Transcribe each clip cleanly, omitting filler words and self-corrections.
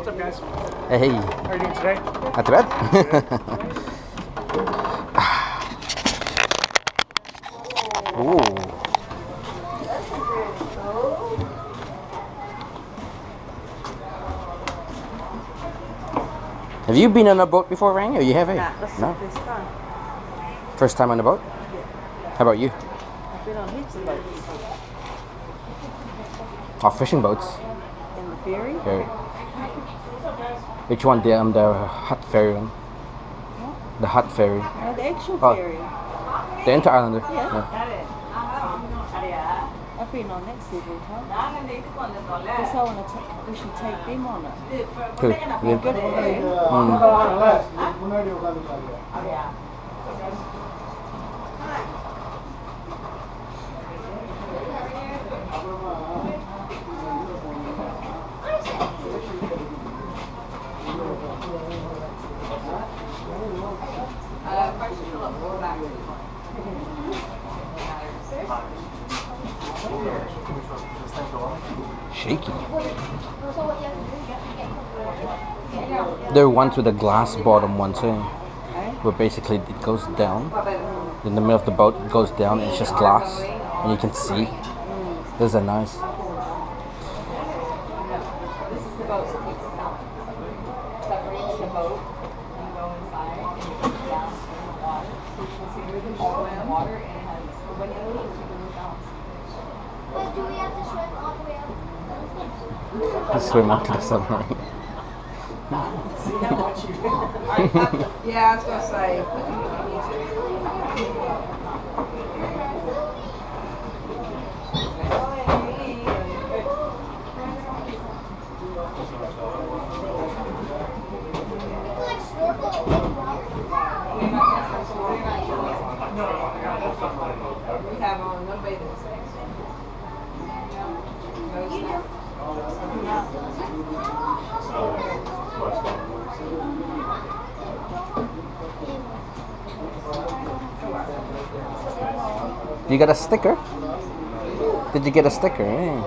What's up, guys? Hey. How are you doing today? Not too bad. Ooh. Have you been on a boat before, Rang? Or you have, eh? Nah, that's No. the first time. First time on a boat? How about you? I've been on heaps of boats. Oh, fishing boats. In the ferry. Ferry. Which one? The hot ferry one. What? The hot ferry. No, the actual Oh. ferry. The Inter-Islander. Yeah. I've been on that several times. Because I want to we should take them on it. Who? They're good for you. Shaky. There are ones with a glass bottom one too, where basically it goes down. In the middle of the boat, it goes down and it's just glass, and you can see. Those are nice. This is the boat that keeps us out. Submarine the boat, and you go inside and you go down in the water. So you're in the water and it has the windows you can look out. But do we have to swim all the way up? Just swim onto the submarine. Yeah, I was going to say. Like snorkel in water? We have on no bathing suits. You got a sticker? Did you get a sticker? Eh?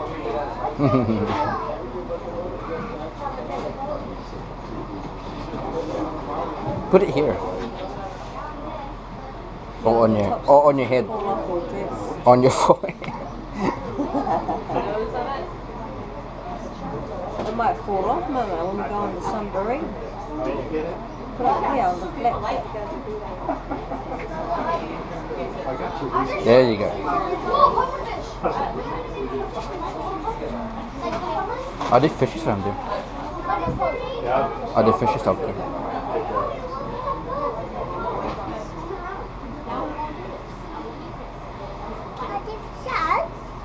Put it here. Or on your head. Fall off or dress. On your forehead. It might fall off, Mama, when we go on the submarine. Put up here on the flat back. There you go. Are there fishes around there? Are there fishes out there?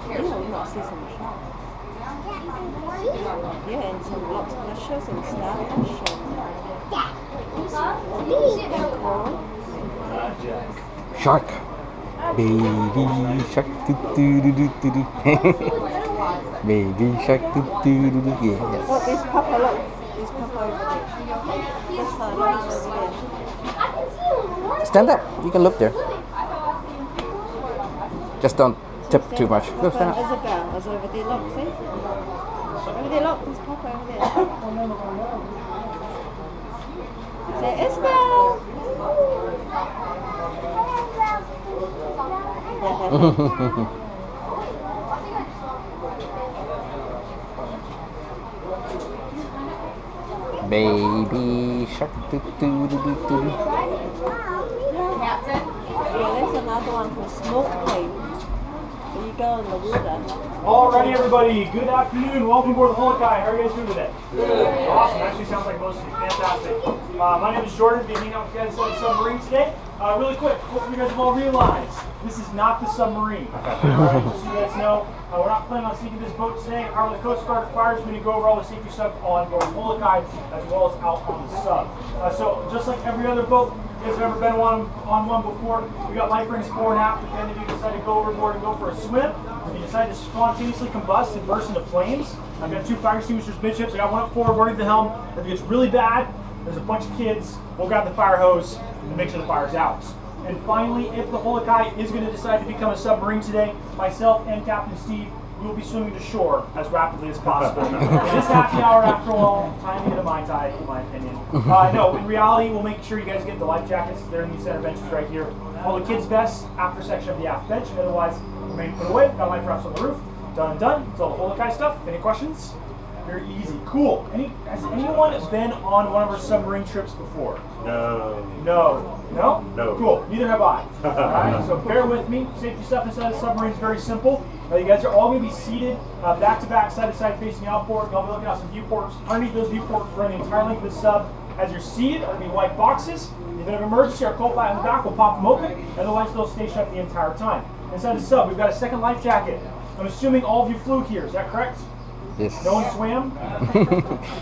Yeah, we might see some sharks. Yeah, and some lots of fishes and starfish and coral. Shark. Baby shark. Doo doo doo doo doo doo. Baby shark. Doo doo doo doo. Yeah, yes. Look, there's Papa, look. There's Papa over there. This side, over there. Stand up. You can look there. Just don't tip too much. Go stand up. Isabel is over there, look, see? Over there, look, there's Papa over there. Say, Isabel! Baby shark. Doo doo doo doo doo. Yeah, that's another one for snorkeling. When you go in the water. Alrighty, everybody. Good afternoon. Welcome aboard the Holokai. How are you guys doing today? Good. Awesome. Actually, sounds like most of you. Fantastic. My name is Jordan. Being hanging out with you guys at the Submarine today. Really quick, what you guys have all realized, this is not the Submarine. Alright, just so you guys know, we're not planning on sinking this boat today. However, the Coast Guard requires me to go over all the safety stuff on board Holokai as well as out on the sub. So, just like every other boat, you guys have ever been on one before, we got life rings fore and aft. If any of you decide to go overboard and go for a swim, if you decide to spontaneously combust and burst into flames, I've got 2 fire extinguishers midships. I got one up forward, one at the helm. If it gets really bad, there's a bunch of kids. We'll grab the fire hose and make sure the fire's out. And finally, if the Holokai is going to decide to become a submarine today, myself and Captain Steve we will be swimming to shore as rapidly as possible. It is happy hour after all, time to get a Mai Tai, in my opinion. No, in reality, we'll make sure you guys get the life jackets. They're in these center benches right here. All the kids' vests, after section of the aft bench. Otherwise, remain put away. Got life rafts on the roof. Done and done. It's all the Holokai stuff. Any questions? Very easy. Cool. Has anyone been on one of our submarine trips before? No. No. No? No. Cool. Neither have I. Alright, so bear with me. Safety stuff inside the submarine is very simple. You guys are all going to be seated back to back, side to side, facing outboard. You'll be looking at some viewports. Underneath those viewports, running the entire length of the sub. As you're seated, there will be white boxes. In the event of emergency, our cold light in the back will pop them open. Otherwise, they'll stay shut the entire time. Inside the sub, we've got a second life jacket. I'm assuming all of you flew here. Is that correct? Yes. No one swam?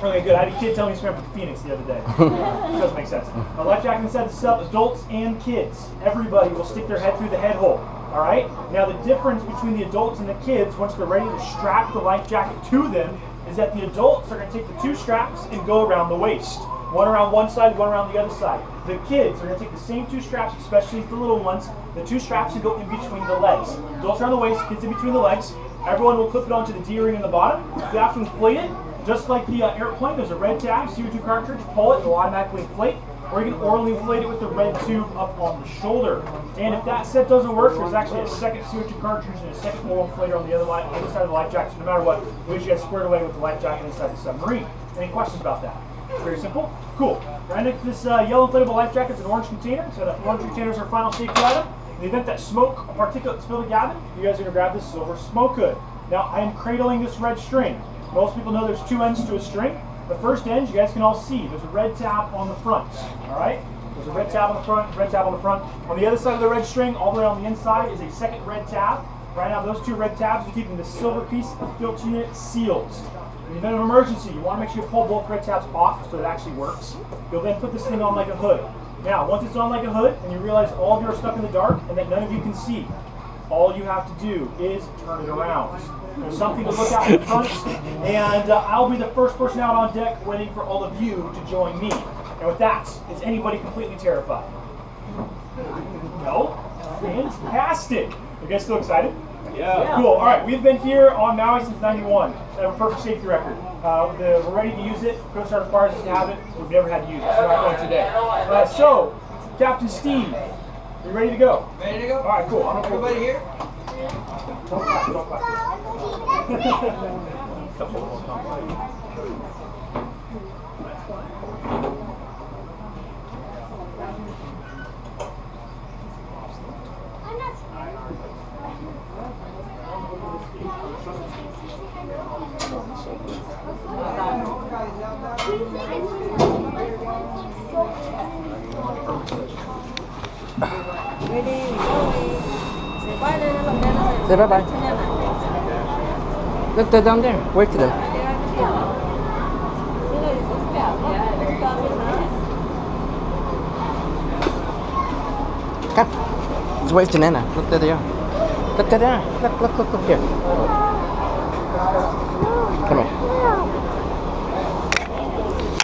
Really good. I had a kid tell me he swam with Phoenix the other day. It does make sense. A life jacket inside the sub, adults and kids. Everybody will stick their head through the head hole. Alright? Now the difference between the adults and the kids, once they're ready to strap the life jacket to them, is that the adults are going to take the two straps and go around the waist. One around one side, one around the other side. The kids are going to take the same two straps, especially the little ones, the two straps and go in between the legs. Adults around the waist, kids in between the legs. Everyone will clip it onto the D-ring in the bottom. You have to inflate it, just like the airplane. There's a red tab, CO2 cartridge. Pull it, it'll automatically inflate. Or you can orally inflate it with the red tube up on the shoulder. And if that set doesn't work, there's actually a second CO2 cartridge and a second oral inflator on the other side of the life jacket. So no matter what, we should get squared away with the life jacket inside the submarine. Any questions about that? Very simple. Cool. Right next to this yellow inflatable life jacket is an orange container. So the orange container is our final safety item. In the event that smoke or particulate spill the cabin, you guys are going to grab this silver smoke hood. Now, I am cradling this red string. Most people know there's two ends to a string. The first end, you guys can all see, there's a red tab on the front. All right? There's a red tab on the front, red tab on the front. On the other side of the red string, all the way on the inside, is a second red tab. Right now, those two red tabs are keeping the silver piece of the filter unit sealed. In the event of emergency, you want to make sure you pull both red tabs off so it actually works. You'll then put this thing on like a hood. Now, once it's on like a hood, and you realize all of you are stuck in the dark and that none of you can see, all you have to do is turn it around. There's something to look out in front, and I'll be the first person out on deck waiting for all of you to join me. And with that, is anybody completely terrified? No? Fantastic! You guys still excited? Yeah. Cool. All right, we've been here on Maui since '91. We have a perfect safety record. We're ready to use it. Coast Guard requires us to have it. We've never had to use it, so we're not going today. So, Captain Steve, you ready to go? Ready to go? All right, cool. Everybody here? Don't clap, don't clap. Say bye-bye. Look, they're down there. Wave to them. Come. Let's wave to Nana. Look, there they are. Look, there they are. Look here. Come here.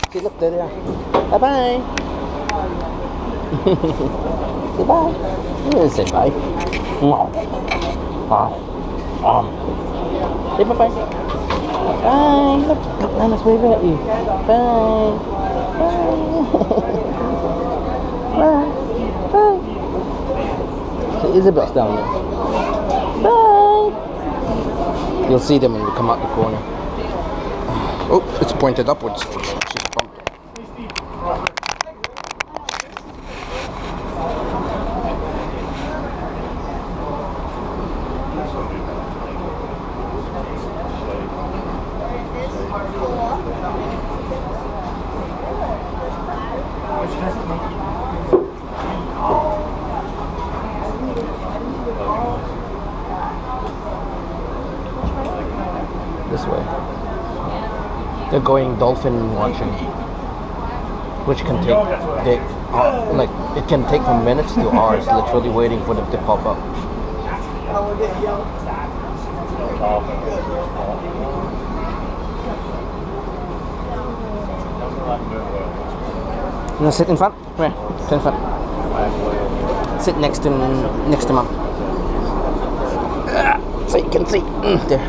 Okay, look, there they are. Bye-bye. Say bye. You didn't say bye. Say bye-bye. Bye. Look, Nana's waving at you. Bye. Bye. Bye. So Isabel's down there. Bye. You'll see them when we come out the corner. Oh, it's pointed upwards. She's bumped. This way. They're going dolphin watching, which can take like it can take from minutes to hours, literally waiting for them to pop up. You wanna sit in front? Come here, sit in front. Sit next to mom. so you can see. There.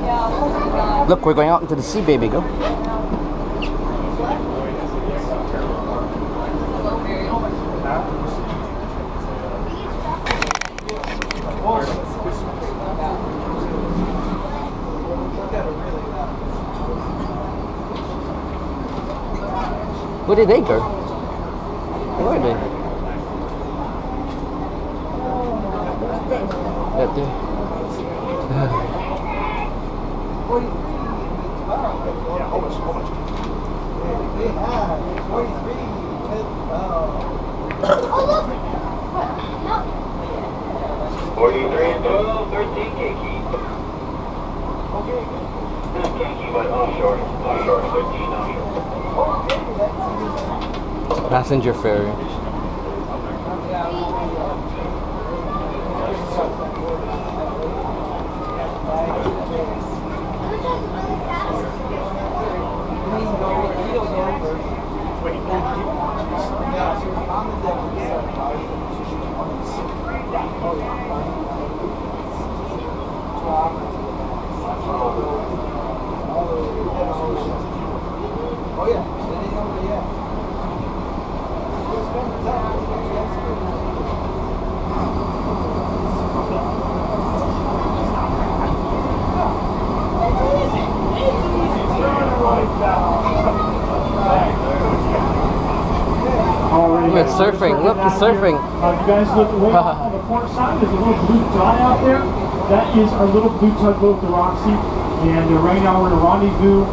Look, we're going out into the sea, baby. Go. Where did they go? Where are they? Right there. Yeah, how much? They have 43. Oh, look! No. 43 and 12, 13 Keiki. Keiki went offshore. Offshore, 13 offshore. Passenger ferry. Oh yeah, sitting over there. Already It's surfing. Look, it's surfing. If you guys look way off on the port side, there's a little blue dot out there. That is our little blue tugboat, the Roxy. And right now we're in a rendezvous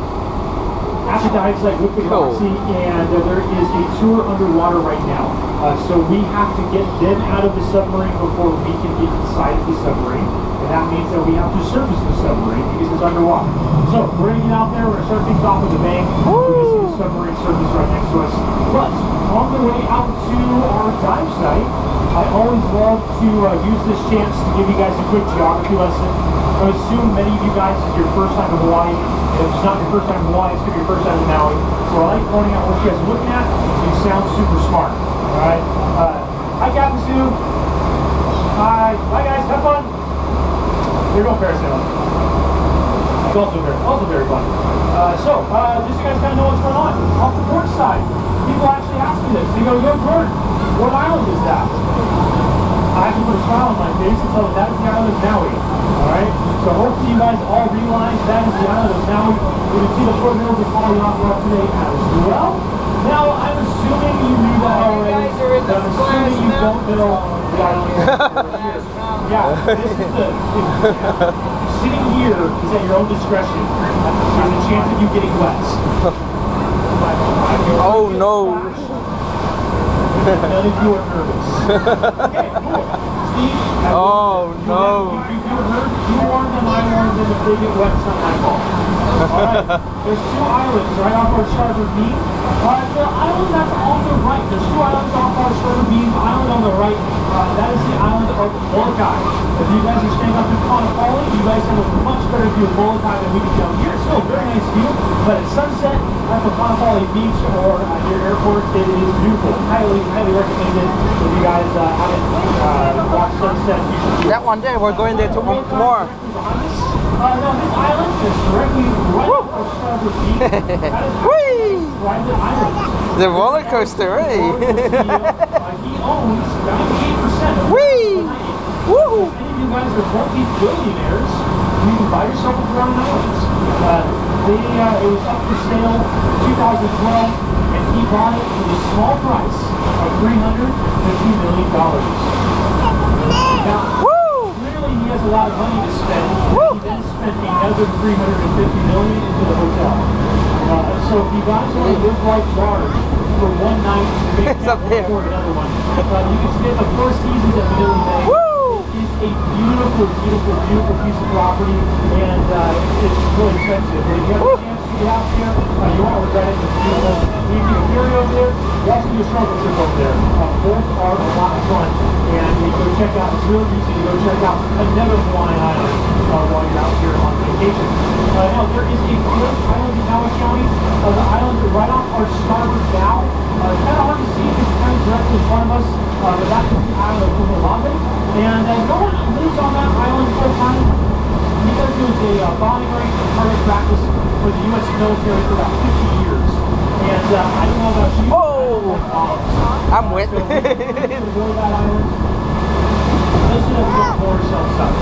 at the dive site with the Roxy, and there is a tour underwater right now. So we have to get them out of the submarine before we can get inside of the submarine. And that means that we have to service the submarine because it's underwater. So we're going to get out there, we're going to start things off with the bank. We're going to see the submarine surface right next to us. But on the way out to our dive site, I always love to use this chance to give you guys a quick geography lesson. I assume many of you guys is your first time in Hawaii. If it's not your first time in Hawaii, it's going to be your first time in Maui. So I like pointing out what you guys are looking at. You sound super smart. Alright? Hi, Captain Sue. Hi. Bye, guys. Have fun. There you go, parasailing. It's also very fun. Just so you guys kind of know what's going on. Off the port side, people actually ask me this. They go, yo, Jordan, what island is that? I have to put a smile on my face and tell them that is the island of Maui. Alright? So hopefully you guys all realize that is the island of Maui. You can see the Fort Hills are falling off rough today as well. Now, I'm assuming you knew that already, but I'm assuming you don't know the island of Maui. Yeah, this is sitting here is at your own discretion. There's a chance of you getting wet. Oh no. None of you are nervous. Okay, cool. Steve, Oh no. you warned them, I warned them. If they get wet, it's not my fault. Alright, there's two islands right off our starboard beam. The island that's on the right, there's two islands off our starboard beam. The island on the right, that is the island of Molokai. If you guys are staying up in Kaanapali, you guys have a much better view of Molokai than we can down here. Still a very nice view, but at sunset at the Kaanapali beach or near airport, it is beautiful. Highly recommended. If you guys haven't watched sunset, you should. That one there, we're going there tomorrow. No, this island is directly right off our starboard beam. That is Whee! private island. The roller coaster, eh? He owns 98% of Whee! Woo! If any of you guys are multi-billionaires, you can buy yourself a Crown Islands. It was up for sale in 2012, and he bought it for the small price of $350 million. Now, clearly he has a lot of money to spend. He then spent another $350 million into the hotel. So if you guys want to live like large for one night, maybe It's up there. for another one, you can spend the 4 seasons at Vanilla Bay. It's a beautiful piece of property, and it's really expensive. But if you have a chance to get out there, you won't regret it. It's beautiful. You can do a ferry over there. You also do a snorkel trip over there. Both are a lot of fun, and you go check out. It's real easy to go check out another Hawaiian island while you're out here on vacation. Now there is a fourth island in Maui County. The island right off our starboard bow. It's kind of hard to see because it's kind of directly in front of us, but that is the island of Kumalave. And no one lives on that island full time because I don't know about you. Oh! I'm wet. Listen to the more self-stuff.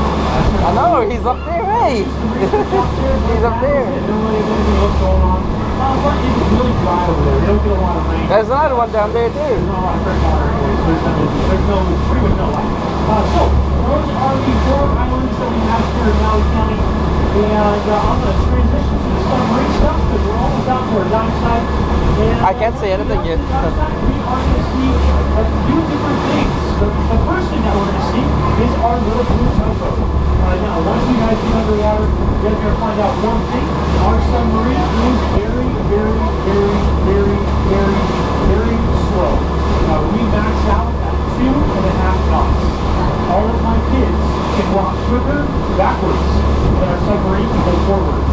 I know, he's up there, hey! He's up there. What's going on? But it's really dry over there. We don't get a lot of rain. There's another one down there, too. There's not a lot of fresh water anyways. There's no, pretty much no light. So, those are the 4 islands that we have here in Maui County. And I'm going to transition to the submarine stuff because we're almost out to our dive site. And I can't say anything yet. We are going to see a few different things. The first thing that we're going to see is our little blue towboat. Now, once you guys get underwater, you're going to find out one thing. Our submarine is very, very, very, very, very, very slow. We max out at 2.5 knots. All of my kids can walk quicker backwards than our submarine can go forwards.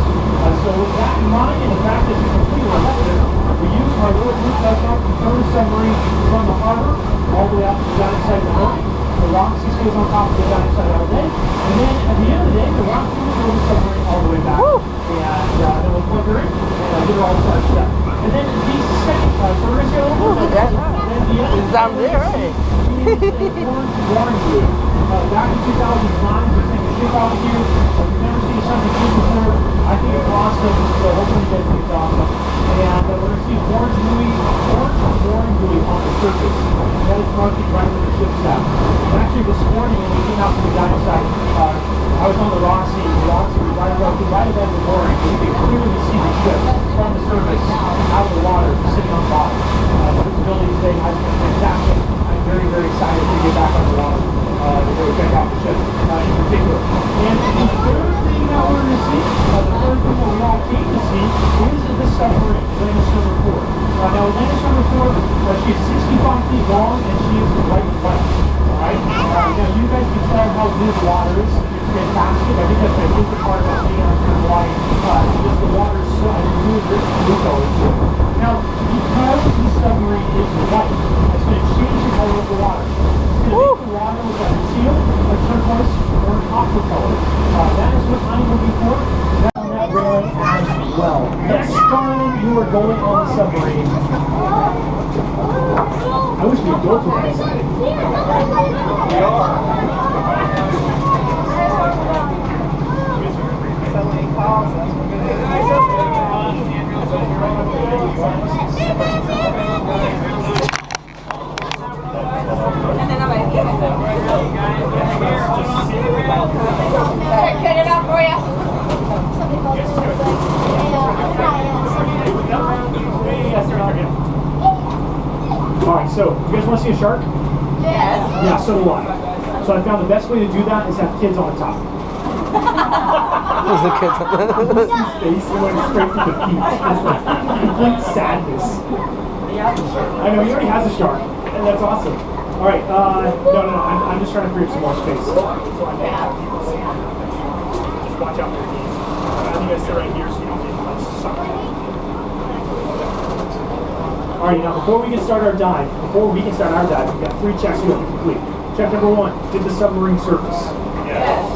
So with that in mind, and the fact that you completely left it, we use our little blue towboat to tow the submarine from the harbor all the way out to the dive site in the morning. The Roxy stays on top of the dive site all day. And then at the end of the day, the Roxy will tow the submarine all the way back. Woo! And then we'll plug her in and get her all charged up. And then the second, so we're going to see a little bit of that. It's down there, right? Back in 2005, we took a ship out here. If you've never seen something here before, I think it's awesome. So hopefully you guys think it's awesome. And we're going to see orange buoy on the surface. That is marking right where the ship's at. And actually this morning when we came out to the dive site, I was on the Roxy. The Roxy was right above the mooring. You can clearly see the ship from the surface out of the water, sitting on the bottom. The visibility today has been fantastic. I'm very, very excited to get back on the water to go check out the ship in particular. And the third thing that we're going to see, the third thing that we all came to see, is the submarine, Atlantis number 4. Now Atlantis number 4, she is 65 feet long and she is white and white. Alright? Now you guys can tell how blue the water is. It's fantastic. I think that's my favorite part about being out here in Hawaii. Just the water is so blue, rich blue color. Now, because the submarine is white, it's going to change the color of the water. It's going to make the water with a teal, a turquoise, or an aqua color. That is what I'm looking for. That's on that railing as well. Next time you are going on the submarine, I wish we could go for this. We are. Cut it out for you. Alright, so you guys want to see a shark? Yes. Yeah, so do I. So I found the best way to do that is have kids on the top. There's the kids up there. His face went straight to the beach. It's like complete sadness. I know, he already has a shark, and that's awesome. Alright, no, I'm just trying to free up some more space. So I may have people see it. Just watch out for your knees. I think I sit right here so you don't get sucked. Alright, now before we can start our dive, we've got 3 checks we have to complete. Check number 1, did the submarine surface?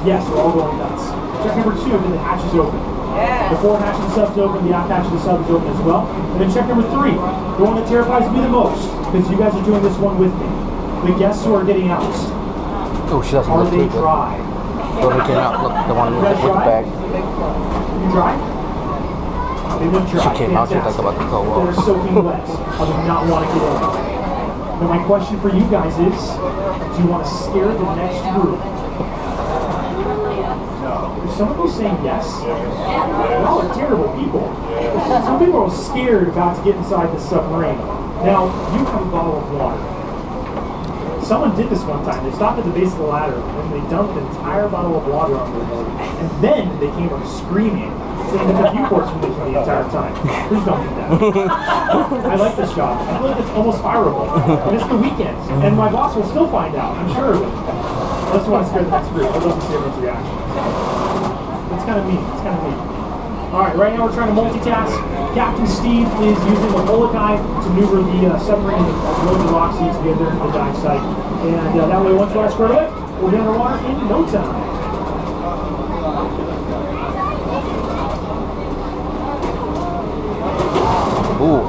Yes, we're all going nuts. Check number 2, did the hatches open? The forward hatch of the sub's open, the aft hatch of the sub is open as well. And then check number 3, the one that terrifies me the most, because you guys are doing this one with me. The guests who are getting out. Oh, she doesn't Are look they too good. dry? So they came out, look, the one with the bag. You dry? They look dry. She came out, she was like about to go They're off. soaking wet. I would not want to get in. Now my question for you guys is, do you want to scare the next group? No. Some people saying yes. Y'all are terrible people. Some people are scared about to get inside the submarine. Now, you have a bottle of water. Someone did this one time. They stopped at the base of the ladder and they dumped an entire bottle of water on their head. And then they came up screaming, saying that the Newports were leaking the entire time. Please don't do that. I like this job. I feel like it's almost fireable. And it's the weekend. And my boss will still find out, I'm sure of it. I just want to scare the next group. I'd love to see everyone's reaction. It's kind of neat. It's kind of neat. Alright, right now we're trying to multitask. Captain Steve is using the Molokai to maneuver the submarine and load the Roxy to get there to the dive site. And that way, once we're all squared away, we'll be underwater in no time. Ooh.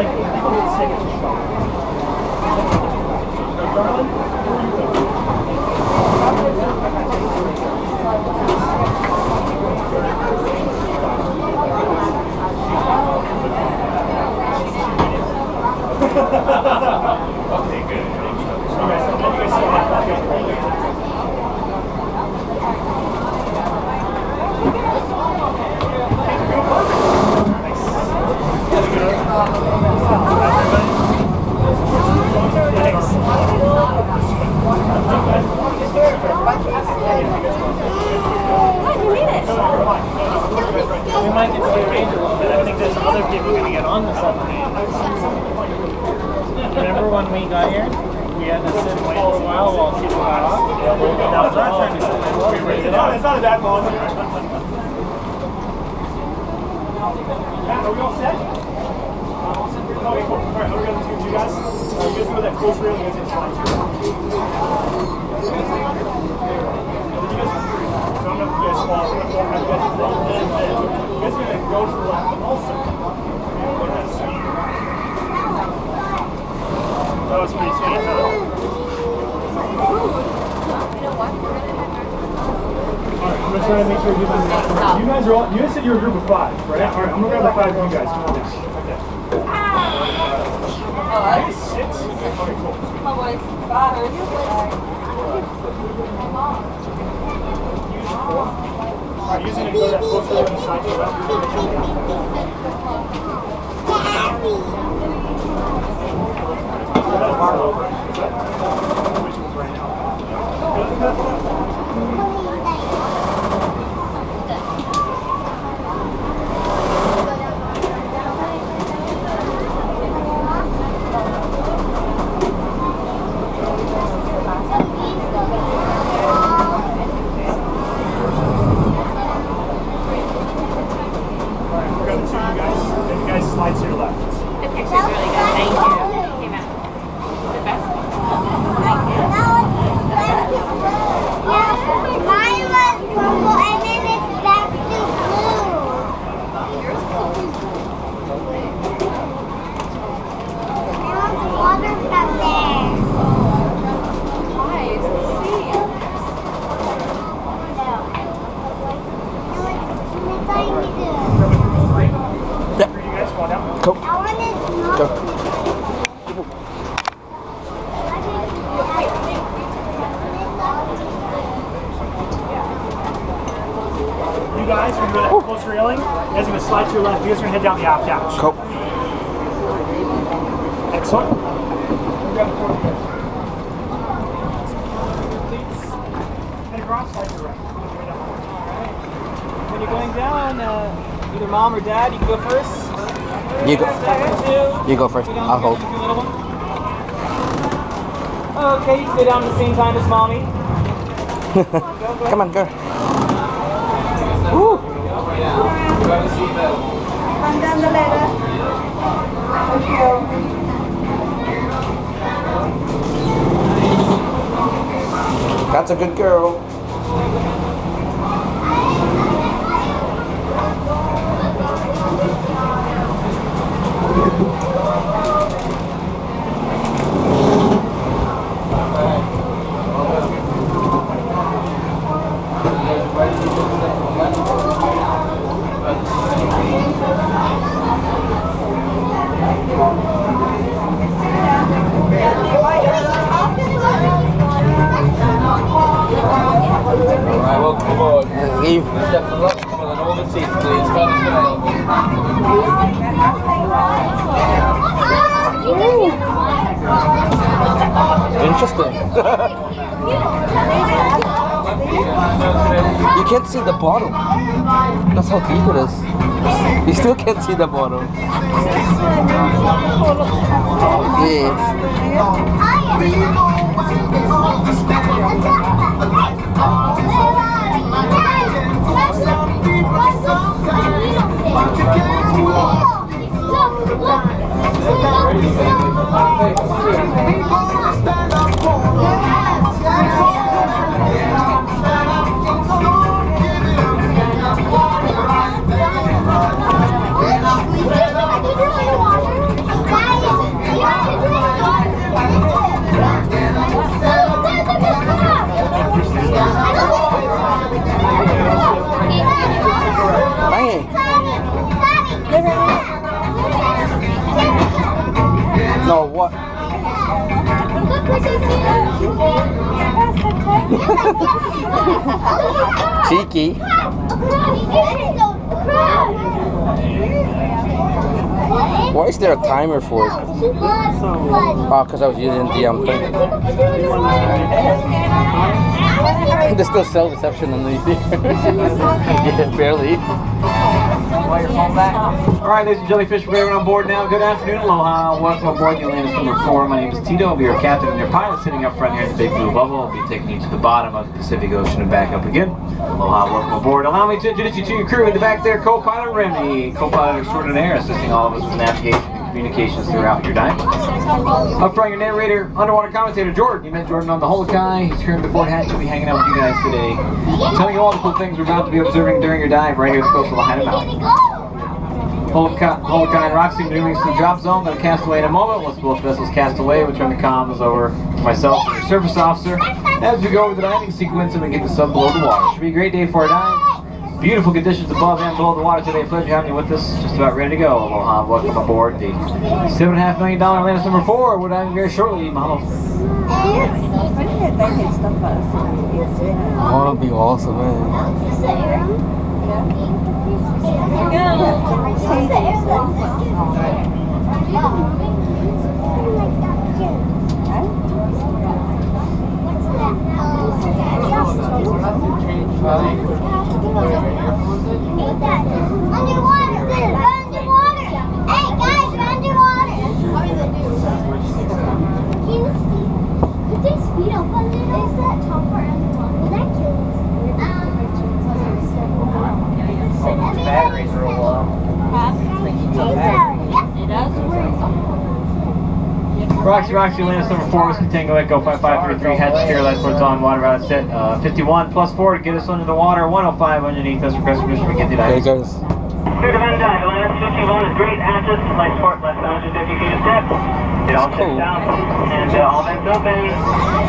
like people get sick of the shock. Darling, where are you going? Okay, good. You guys see that? We might get to rearrange a little bit. I think there's other people going to get on the submarine. Remember when we got here? We had to sit and wait for a while people got off? That was our turn to sit and wait. It's not a bad moment. Matt, are we all set? Okay, cool. Alright, we're going to do you guys. You guys go that close rail, you guys can slide through. So I'm going to you guys fall. I'm going to fall. You guys are going to go to the left also. That was pretty sweet, huh? Alright, I'm going to try to make sure you guys are all, you guys said you were a group of 5, right? Yeah. Alright, I'm going to grab the 5 of you guys. Come on down. Okay. Maybe 6? Okay, cool. Come on, boys. Alright, using it to go that closer to the side to the left. Slide to your left. the picture's really good. Thank you. It came out the best. Thank you. Mine was purple and then it's back to blue. Yours cool. There was water from there. Why? It's the sea. Cool. That one is not. Go. You guys are going to go that close railing. You guys are going to slide to your left. You guys are going to head down the aft hatch. Cool. Excellent. Head across, slide to your right. When you're going down, either mom or dad, you can go first. You go. You go first. I'll hold. Okay, you sit down at the same time as mommy. Come on, go. Come down the ladder. That's a good girl. Alright, welcome aboard. Leave. Step to the left, come on, all the seats, please. Interesting. You can't see the bottom. That's how deep it is. You still can't see the bottom. Guys, What? Cheeky. Why is there a timer for it? Oh, because I was using the thing. There's still cell reception underneath here. Yeah, barely. Alright, ladies and jellyfish, we're on board now. Good afternoon, aloha. Welcome aboard the Atlantis number 4. My name is Tito. I'll be your captain and your pilot sitting up front here in the big blue bubble. I'll be taking you to the bottom of the Pacific Ocean and back up again. Aloha, welcome aboard. Allow me to introduce you to your crew in the back there, co-pilot Remy, co-pilot extraordinaire, assisting all of us with navigation and communications throughout your dive. Up front, your narrator, underwater commentator Jordan. You met Jordan on the Holokai. He's here in the port hatch. He'll be hanging out with you guys today, telling you all the cool things we're about to be observing during your dive right here at the coastal Lahaina Mountain. Holokai and Roxy moving to the drop zone. They'll cast away in a moment. Once both vessels cast away, we'll turn the comms over to myself and your service officer as we go over the diving sequence and we get the sub below the water. Should be a great day for a dive. Beautiful conditions above and below the water today. Pleasure having you with us. Just about ready to go. Aloha, welcome aboard the $7.5 million Atlantis number 4. We're diving very shortly. Mahalo. Oh, that'd be awesome, man. Underwater! We're underwater! Hey guys, we're underwater! Can you see? Could they speed up a little? Is that top or underwater? That kills. The batteries are low. Roxy, Atlantis number 4, Whiskey Tango Echo 5533, hatch secure, light ports on, water route set, 51 plus 4 to get us under the water, 105 underneath us, request permission to get the dive. Hey guys. Clear to vent dive, Atlantis 51 is great, hatches, light port, less than 150 feet of depth. It all checks out, and all vents open,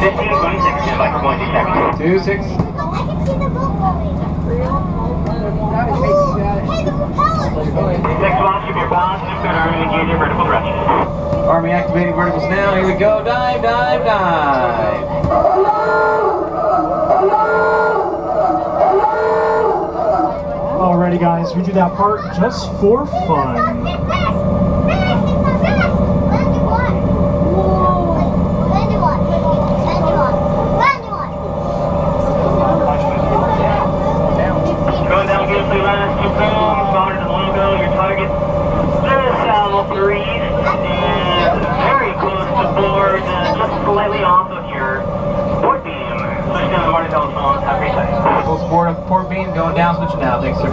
15, 26, like we're going to check. 26. I can see the boat going. Hey, the propeller! 6 watch, keep your positive, good Army, engage your vertical direction. Army activating verticals now, here we go, dive, dive, dive. Alrighty guys, we do that part just for fun. Going down beautifully, last 2 boom, spotted the logo, your target, southeast, and very close to board, just slightly off of your port beam. Switch down the water telephone, have a great time. Full support up port beam, going down, switching now, thanks sir.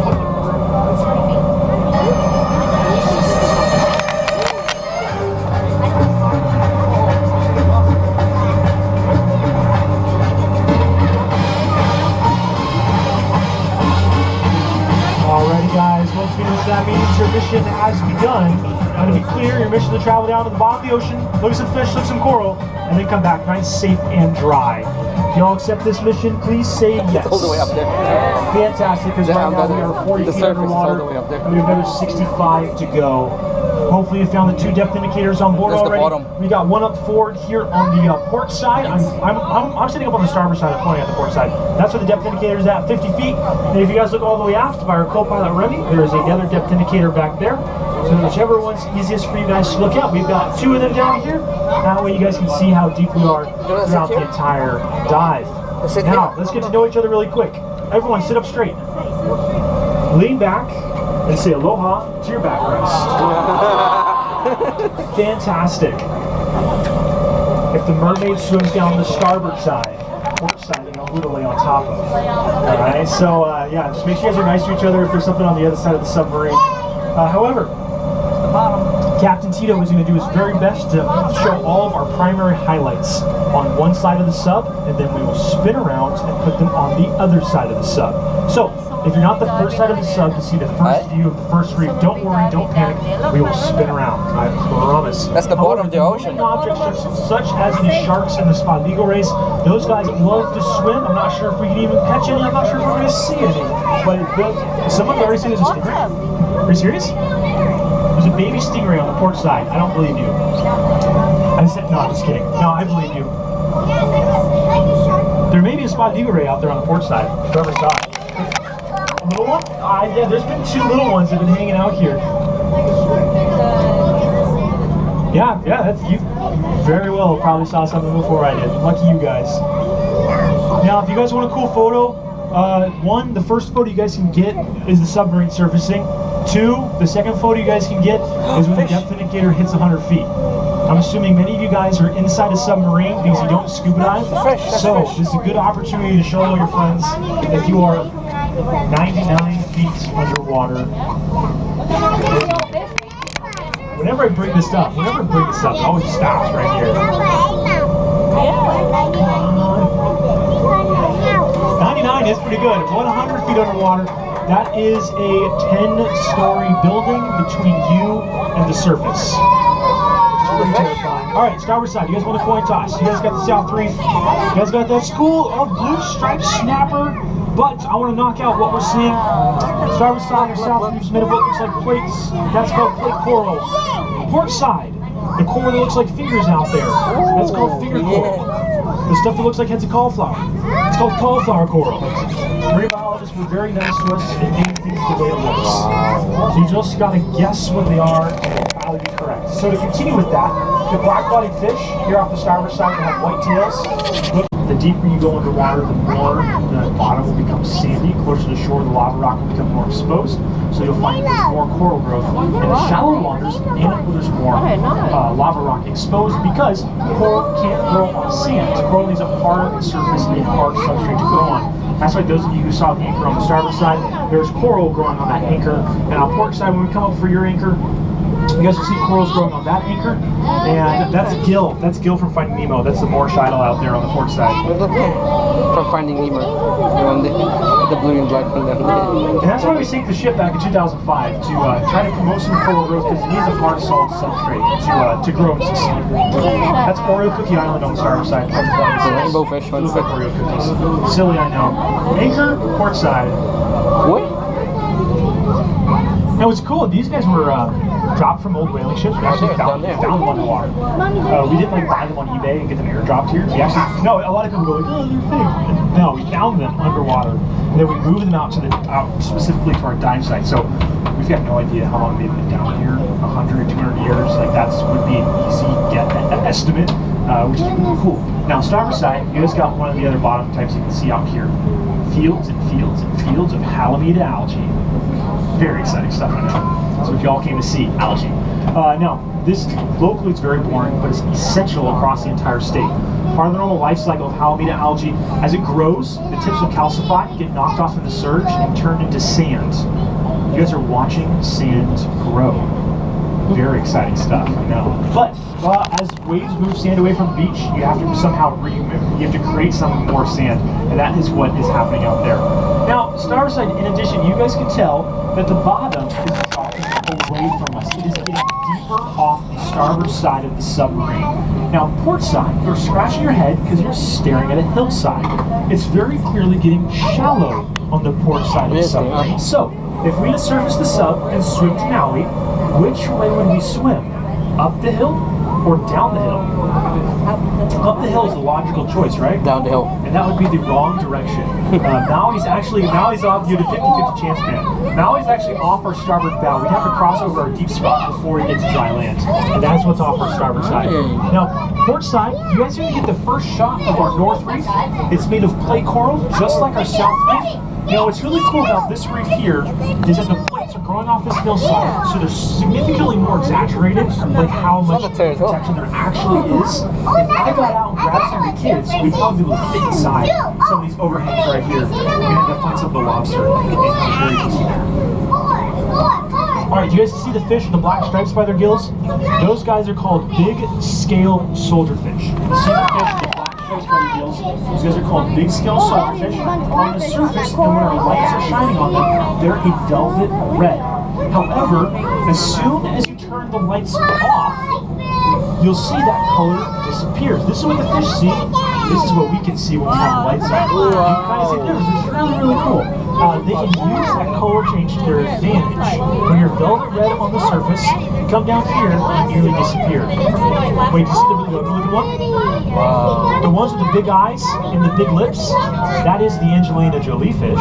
Alrighty guys, once we know what that means, your mission has begun. Now to be clear, your mission is to travel down to the bottom of the ocean, look at some fish, look at some coral, and then come back nice, safe, and dry. If y'all accept this mission, please say yes. It's all the way up there. Fantastic, because right now we are 40 feet underwater, and we have another 65 to go. Hopefully you found the 2 depth indicators on board already. We got one up forward here on the port side. I'm sitting up on the starboard side, I'm pointing at the port side. That's where the depth indicator is at, 50 feet. And if you guys look all the way aft by our co-pilot Remy, there is another depth indicator back there. So whichever one's easiest for you guys to look at, we've got 2 of them down here. That way you guys can see how deep we are throughout the entire dive. Now, let's get to know each other really quick. Everyone sit up straight. Lean back and say aloha to your backrest. Fantastic. If the mermaid swims down the starboard side, port side, you know who to lay on top of. Alright, so yeah, just make sure you guys are nice to each other if there's something on the other side of the submarine. However, Captain Tito is going to do his very best to show all of our primary highlights on one side of the sub, and then we will spin around and put them on the other side of the sub. So, if you're not the first side of the sub to see the first view of the first reef, don't worry, don't panic, we will spin around, I promise. That's the bottom of the ocean. Objects such as the sharks and the spot legal rays, those guys love to swim. I'm not sure if we can even catch any, I'm not sure if we're going to see any. But someone already said there's a stingray. Are you serious? There's a baby stingray on the port side. I don't believe you. I said, no, I'm just kidding. No, I believe you. There may be a spotted eagle ray out there on the port side. Whoever saw it. A little one? Yeah, there's been 2 little ones that have been hanging out here. Yeah, that's you. Very well, probably saw something before I did. Lucky you guys. Now, if you guys want a cool photo, 1, the first photo you guys can get is the submarine surfacing. 2, the second photo you guys can get is when the depth indicator hits 100 feet. I'm assuming many of you guys are inside a submarine because you don't scuba dive. So this is a good opportunity to show all your friends that you are 99 feet underwater. Whenever I bring this up, it always stops right here. 99 is pretty good. 100 feet underwater. That is a 10-story building between you and the surface. Pretty terrifying. All right, starboard side. You guys want a coin toss? You guys got the South Reef. You guys got that school of blue striped snapper. But I want to knock out what we're seeing. Starboard side or South Reef's made of what looks like plates. That's called plate coral. Port side, the coral that looks like fingers out there. That's called finger coral. The stuff that looks like heads of cauliflower. It's called cauliflower coral. Marine biologists were very nice to us and named things the way it looks. So you just got to guess what they are and probably be correct. So to continue with that, the black-bodied fish here off the starboard side will have white tails. Look, the deeper you go underwater, the more the bottom will become sandy. Closer to the shore, the lava rock will become more exposed. So you'll find there's more coral growth. In the shallow waters, there's more lava rock exposed because coral can't grow on sand. Coral needs a hard surface and a hard substrate to grow on. That's why those of you who saw the anchor on the starboard side, there's coral growing on that anchor. And on port side, when we come up for your anchor, you guys will see corals growing on that anchor, and that's Gil. That's Gil from Finding Nemo. That's the Moorish idol out there on the port side. From Finding Nemo, the blue and black thing down there. And that's why we sank the ship back in 2005 to try to promote some coral growth because it needs a hard, solid substrate to grow and succeed. That's Oreo Cookie Island on the starboard side. Rainbow fish ones. Like Oreo cookies. Silly, I know. Anchor, port side. What? It was cool. These guys were dropped from old whaling ships. We actually found them underwater. We didn't buy them on eBay and get them airdropped here. We actually, no, a lot of people go like, oh, they're fake. No, we found them underwater, and then we moved them out specifically to our dive site. So we've got no idea how long they've been down here. 100, 200 years. That would be an easy estimate, which is really cool. Now, starboard side, you guys got one of the other bottom types you can see out here. Fields and fields and fields of Halimeda algae. Very exciting stuff, I know. That's what y'all came to see, algae. Now, this locally it's very boring, but it's essential across the entire state. Part of the normal life cycle of Halimeda algae, as it grows, the tips will calcify, get knocked off in the surge, and turn into sand. You guys are watching sand grow. Very exciting stuff, I know. But as waves move sand away from the beach, you have to somehow create some more sand, and that is what is happening out there. Now, starboard side, in addition, you guys can tell that the bottom is dropping away from us. It is getting deeper off the starboard side of the submarine. Now, port side, you're scratching your head because you're staring at a hillside. It's very clearly getting shallow on the port side of the submarine. So, if we had surface the sub and swim to Maui, which way would we swim? Up the hill or down the hill? Up the hill is the logical choice, right? Down the hill. And that would be the wrong direction. Maui's off you to 50-50 chance, man. Maui's actually off our starboard bow. We'd have to cross over our deep spot before we get to dry land. And that's what's off our starboard side. Now, port side, you guys are going to get the first shot of our north reef. It's made of plate coral, just like our south reef. Now, what's really cool about this reef here is that the plates are growing off this hillside, so they're significantly more exaggerated, how much protection there actually is. If I got out and grabbed some of the kids, we'd probably be able to fit inside some of these overhangs right here. We're going to find some of the lobster. Very easy. Alright, you guys see the fish with the black stripes by their gills? Those guys are called big scale soldier-fish. You see the fish with the black stripes by their gills? These guys are called big scale soldier-fish. On the surface, and when our lights are shining on them, they're a velvet red. However, as soon as you turn the lights off, you'll see that color disappears. This is what the fish see this is what we can see when we have the lights on. You can kind of see the difference. It's really, really cool. They can use that color change to their advantage. When you're velvet red on the surface, come down here and nearly disappear. Wait, do you see the good-looking one? Wow. The ones with the big eyes and the big lips, that is the Angelina Jolie fish.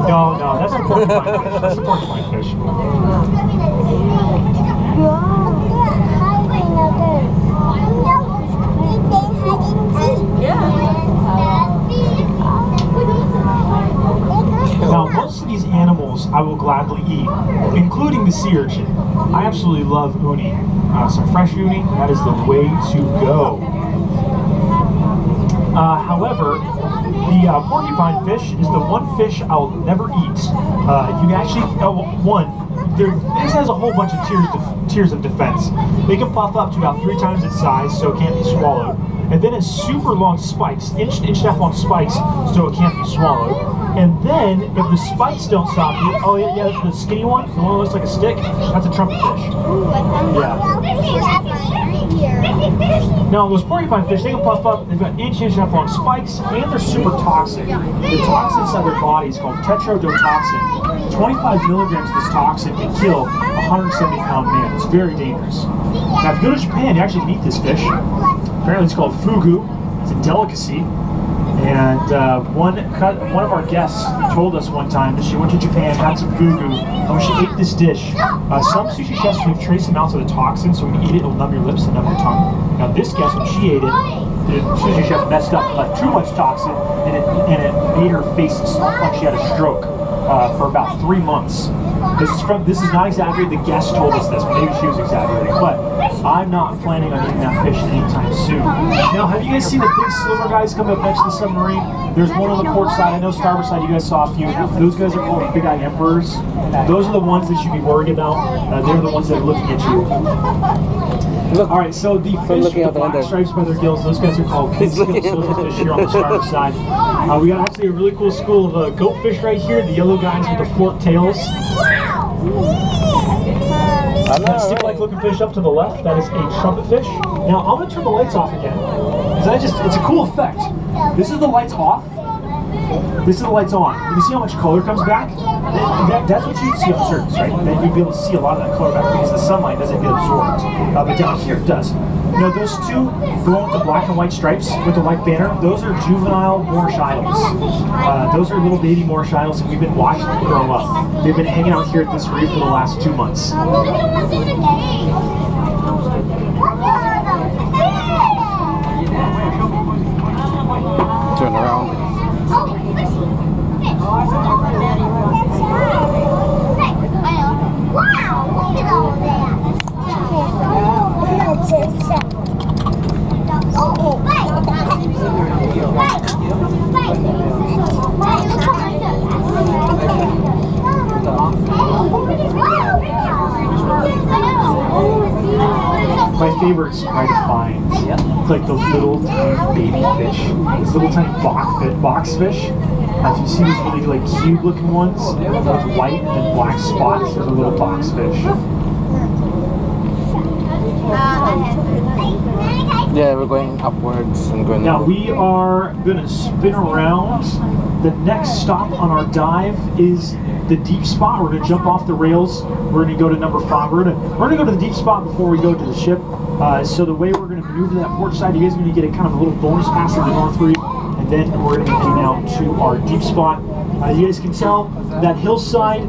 No, that's the porcupine fish. That's the porcupine fish. Now, most of these animals I will gladly eat, including the sea urchin. I absolutely love uni. Some fresh uni, that is the way to go. However, the porcupine fish is the one fish I'll never eat. You can actually, this has a whole bunch of tiers of defense. They can puff up to about 3 times its size, so it can't be swallowed. And then it's super long spikes, inch and a half long spikes, so it can't be swallowed. And then, if the spikes don't stop you, the skinny one, the one that looks like a stick, that's a trumpet fish. Now, those porcupine fish, they can puff up, they've got inch and a half long spikes, and they're super toxic. The toxin inside their body is called tetrodotoxin. 25 milligrams of this toxin can kill a 170-pound man. It's very dangerous. Now, if you go to Japan, you actually can eat this fish. Apparently, it's called fugu. It's a delicacy. And one of our guests told us one time that she went to Japan, had some fugu, and when she ate this dish, some sushi chefs have trace amounts of the toxin, so when you eat it, it'll numb your lips and numb your tongue. Now this guest, when she ate it, the sushi chef messed up, left too much toxin, and it made her face look like she had a stroke for about 3 months. This is not exaggerated. The guest told us this. Maybe she was exaggerating, but I'm not planning on eating that fish anytime soon. Now, have you guys seen the big silver guys come up next to the submarine? There's one on the port side. I know starboard side. You guys saw a few. Those guys are called big eye emperors. Those are the ones that you should be worried about. They're the ones that are looking at you. Look, all right, so the fish with the black stripes by their gills, those guys are called pin-scale silverfish here on the starboard side. We got actually a really cool school of goatfish right here, the yellow guys with the forked tails. That stick-like looking fish up to the left, that is a trumpet fish. Now, I'm going to turn the lights off again, because it's a cool effect. This is the lights off. This is the lights on. You can see how much color comes back? That's what you'd see on the surface, right? Then you'd be able to see a lot of that color back because the sunlight doesn't get absorbed. But down here it does. Now those two, the one with the black and white stripes with the white banner, those are juvenile Moorish isles. Those are little baby Moorish isles, and we've been watching them grow up. They've been hanging out here at this reef for the last 2 months. Turn around. My favorite's hard to find. It's like those little tiny baby fish. These little tiny box fish. If you see these really like cube looking ones with white and black spots, those are little box fish. Yeah, we're going upwards and going. Now we are gonna spin around. The next stop on our dive is the deep spot. We're gonna jump off the rails. We're gonna go to number 5. We're gonna go to the deep spot before we go to the ship. So the way we're gonna maneuver that port side, you guys are gonna get a kind of a little bonus pass to the North Reef, and then we're gonna be heading out to our deep spot. You guys can tell that hillside,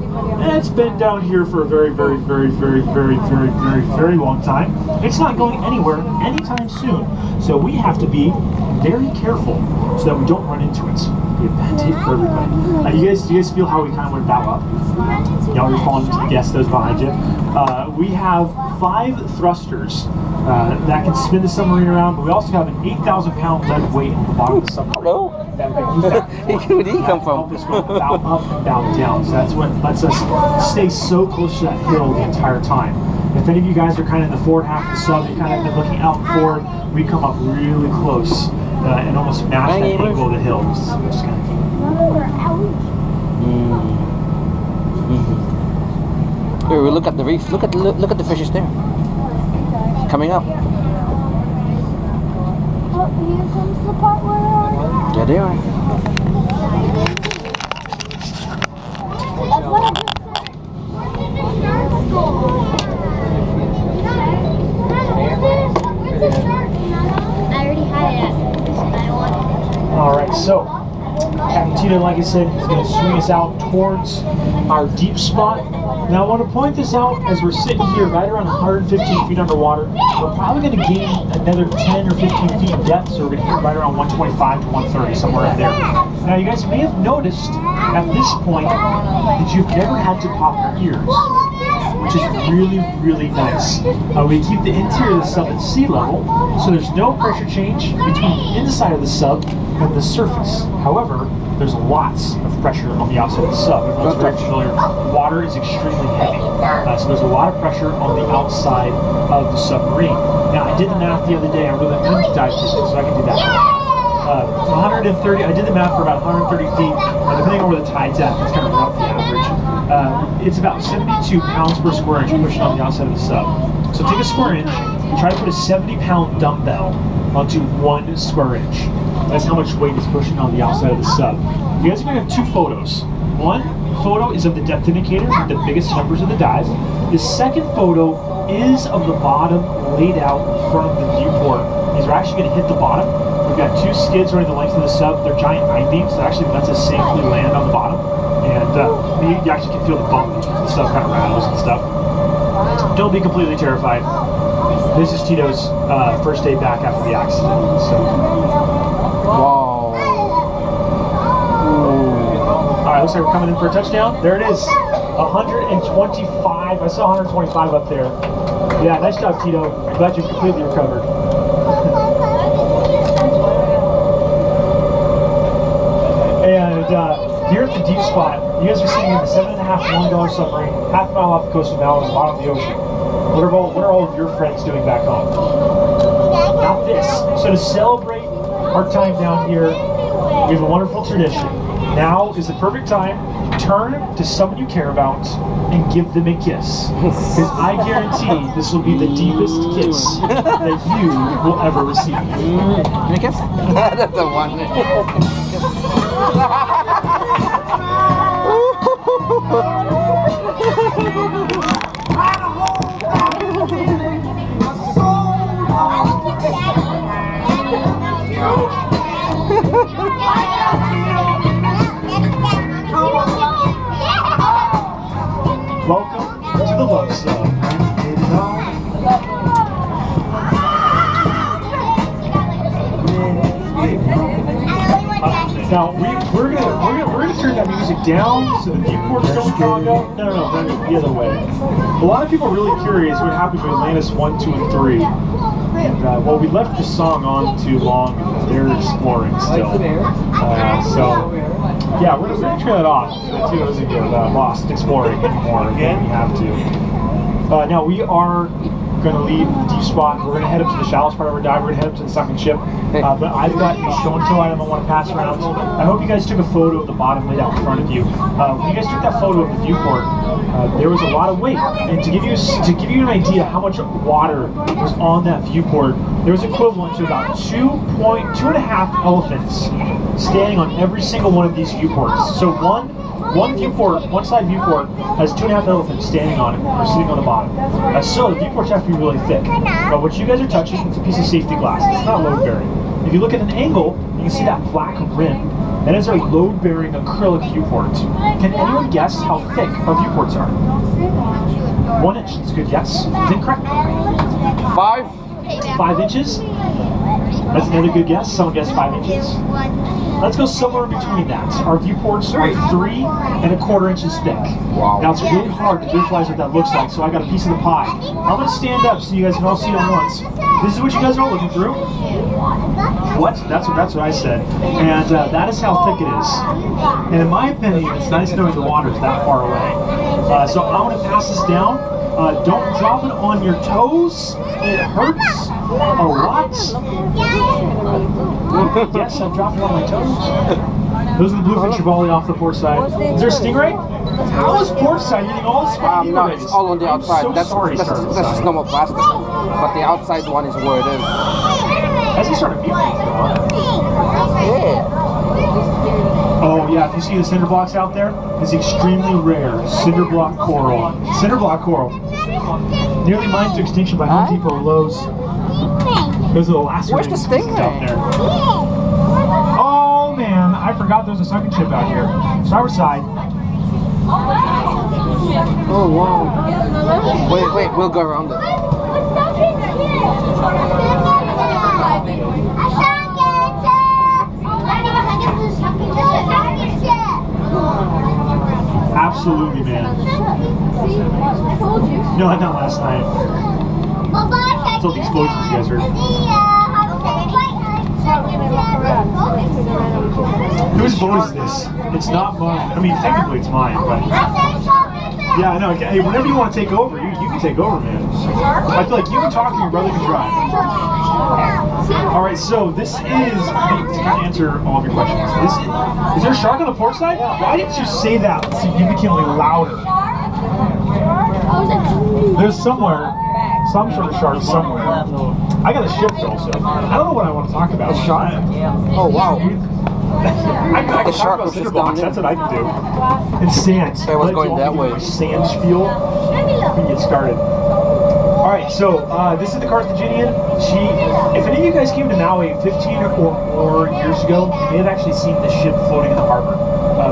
it's been down here for a very, very, very, very, very, very, very, very long time. It's not going anywhere anytime soon. So we have to be very careful so that we don't run into it. Be a bad day for everybody. Do you guys feel how we kind of went back up? Y'all are falling into the guest those behind you. We have 5 thrusters that can spin the submarine around, but we also have an 8,000-pound lead weight at the bottom of the submarine. Hello? That we can use that Where did he come from? help us go bow up and bow down. So that's what lets us stay so close to that hill the entire time. If any of you guys are kind of in the forward half of the sub, you kind of been looking out forward, we come up really close and almost match that angle of the hill, which is kind of cool. Here, we look at the reef. Look at the fishes there. Coming up. here comes the part where I Yeah, they are. That's what I just said. Where's the shark? I already had it at the position I wanted. Alright, so Captain Tito, like I said, is going to swing us out towards our deep spot. Now I want to point this out as we're sitting here right around 115 feet underwater. We're probably going to gain another 10 or 15 feet in depth, so we're going to hit right around 125 to 130, somewhere in there. Now you guys may have noticed at this point that you've never had to pop your ears, which is really, really nice. We keep the interior of the sub at sea level, so there's no pressure change between the inside of the sub and the surface. However, there's lots of pressure on the outside of the sub. Everyone's very familiar. Water is extremely heavy, so there's a lot of pressure on the outside of the submarine. Now, I did the math the other day. I really am dive fishing, so I can do that. 130. I did the math for about 130 feet. Depending on where the tide's at, it's kind of rough the average. It's about 72 pounds per square inch pushing on the outside of the sub. So take a square inch and try to put a 70-pound dumbbell onto 1 square inch. That's how much weight is pushing on the outside of the sub. You guys are going to have 2 photos. One photo is of the depth indicator with the biggest numbers of the dive. The second photo is of the bottom laid out in front of the viewport. These are actually going to hit the bottom. We've got 2 skids running the length of the sub. They're giant I-beams that actually lets us safely land on the bottom. And you actually can feel the bump because the sub kind of rattles and stuff. Don't be completely terrified. This is Tito's first day back after the accident. So. Wow. Alright, looks like we're coming in for a touchdown. There it is. 125. I saw 125 up there. Yeah, nice job, Tito. I'm glad you've completely recovered. And here at the deep spot, you guys are sitting in the 7.5 $1 submarine, half a mile off the coast of Maui, on the bottom of the ocean. What are all of your friends doing back home? Not this. So to celebrate our time down here, we have a wonderful tradition. Now is the perfect time to turn to someone you care about and give them a kiss. Because I guarantee this will be the deepest kiss that you will ever receive. Can I kiss? That's the one. Welcome to the Love Sub. Now we're gonna turn that music down so the viewport's don't go. No, the other way. A lot of people are really curious what happened to Atlantis 1, 2, and 3. And well, we left the song on too long. They're exploring still. So yeah, we're gonna turn that off. So Tito doesn't get lost exploring anymore. Again, we have to. Now we are going to leave the deep spot. We're going to head up to the shallowest part of our dive. We're going to head up to the sunken ship. But I've got a show and tell item I want to pass around. I hope you guys took a photo of the bottom laid out in front of you. When you guys took that photo of the viewport, there was a lot of weight. And to give you an idea how much water was on that viewport, there was equivalent to about 2.5 elephants standing on every single one of these viewports. So one side viewport has 2.5 elephants standing on it or sitting on the bottom. So the viewports have to be really thick. But what you guys are touching, it's a piece of safety glass. It's not load bearing. If you look at an angle, you can see that black rim. That is our load bearing acrylic viewport. Can anyone guess how thick our viewports are? 1 inch. That's a good guess. Is incorrect. 5 inches? That's another good guess. Someone guessed 5 inches. Let's go somewhere in between that. Our viewports are 3¼ inches thick. Wow. Now it's really hard to visualize what that looks like, so I got a piece of the pie. I'm going to stand up so you guys can all see it at once. This is what you guys are all looking through. What? That's what I said. And that is how thick it is. And in my opinion, it's nice knowing the water is that far away. So I'm going to pass this down. Don't drop it on your toes. It hurts a lot. Yes, I'm dropping it on my toes. Those are the bluefin trevally off the port side. Is there a stingray? How is port side getting all this fucking No, it's all on the outside. So that's sorry, that's just normal plastic. But the outside one is where it is. Has he started beating things though? Yeah. Oh yeah, if you see the cinder blocks out there, it's extremely rare. Cinder block coral. Cinder block coral. Nearly mined to extinction by Home Depot or Lowe's. Those are the last Where's the stingray? out there. Oh man, I forgot there's a sunken ship out here. Driver's side. Oh wow. Wait, we'll go around it. Absolutely, man. No, not last night. It's all the explosions you guys heard. Whose boat is this? It's not mine. I mean, technically it's mine, but... Yeah, I know. Hey, whenever you want to take over, you can take over, man. I feel like you can talk and your brother can drive. Alright, so this is, to kind of answer all of your questions, is there a shark on the port side? Why didn't you say that significantly louder? There's somewhere, some sort of shark somewhere. I got a ship though, so I don't know what I want to talk about. A shark? Oh wow. I can talk about cinder blocks, that's what I can do. And sand. I was going that way. Sand spiel. We can get started. Alright, so this is the Carthaginian. If any of you guys came to Maui 15 or more years ago, you may have actually seen this ship floating in the harbor.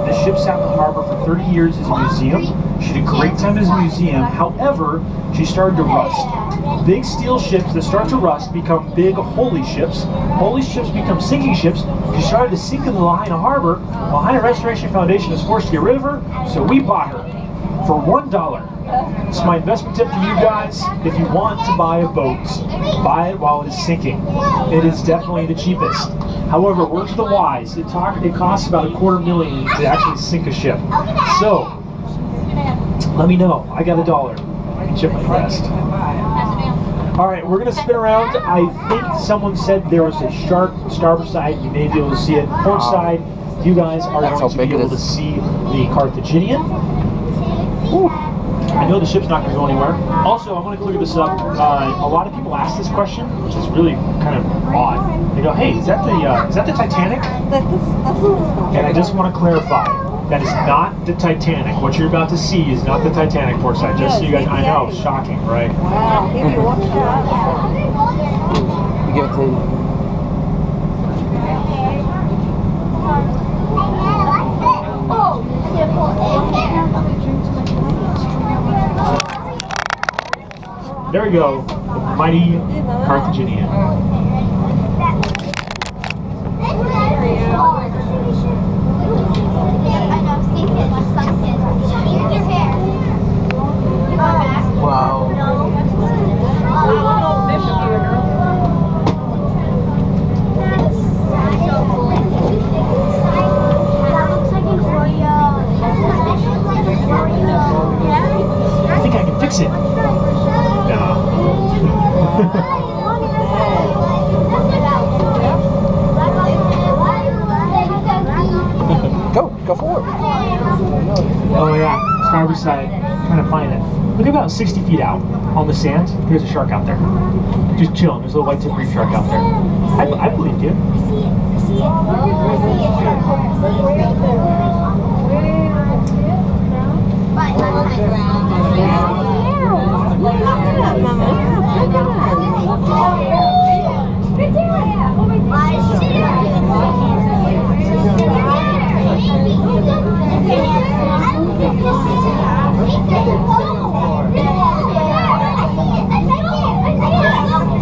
This ship sat in the harbor for 30 years as a museum. She had a great time as a museum. However, she started to rust. Big steel ships that start to rust become big holy ships. Holy ships become sinking ships. She started to sink in the Lahaina harbor. Lahaina Restoration Foundation was forced to get rid of her, so we bought her for $1. It's my investment tip for you guys. If you want to buy a boat, buy it while it is sinking. It is definitely the cheapest. However, word to the wise, it costs about $250,000 to actually sink a ship. So, let me know. I got $1. I can chip my best. Alright, we're going to spin around. I think someone said there was a shark starboard side. You may be able to see it. Port side, you guys are going to be able to see the Carthaginian. Ooh. I know the ship's not going to go anywhere. Also, I'm going to clear this up. A lot of people ask this question, which is really kind of odd. They go, "Hey, is that the Titanic?" And I just want to clarify, that is not the Titanic. What you're about to see is not the Titanic, portside. Just so you guys, I know, shocking, right? Wow, you can watch that. You give it to There we go, the mighty Carthaginian. wow. I think I can fix it. Go forward. Oh yeah, starboard side, trying to find it. Look about 60 feet out on the sand. There's a shark out there. Just chilling. There's a little white tip reef shark out there. I believe you.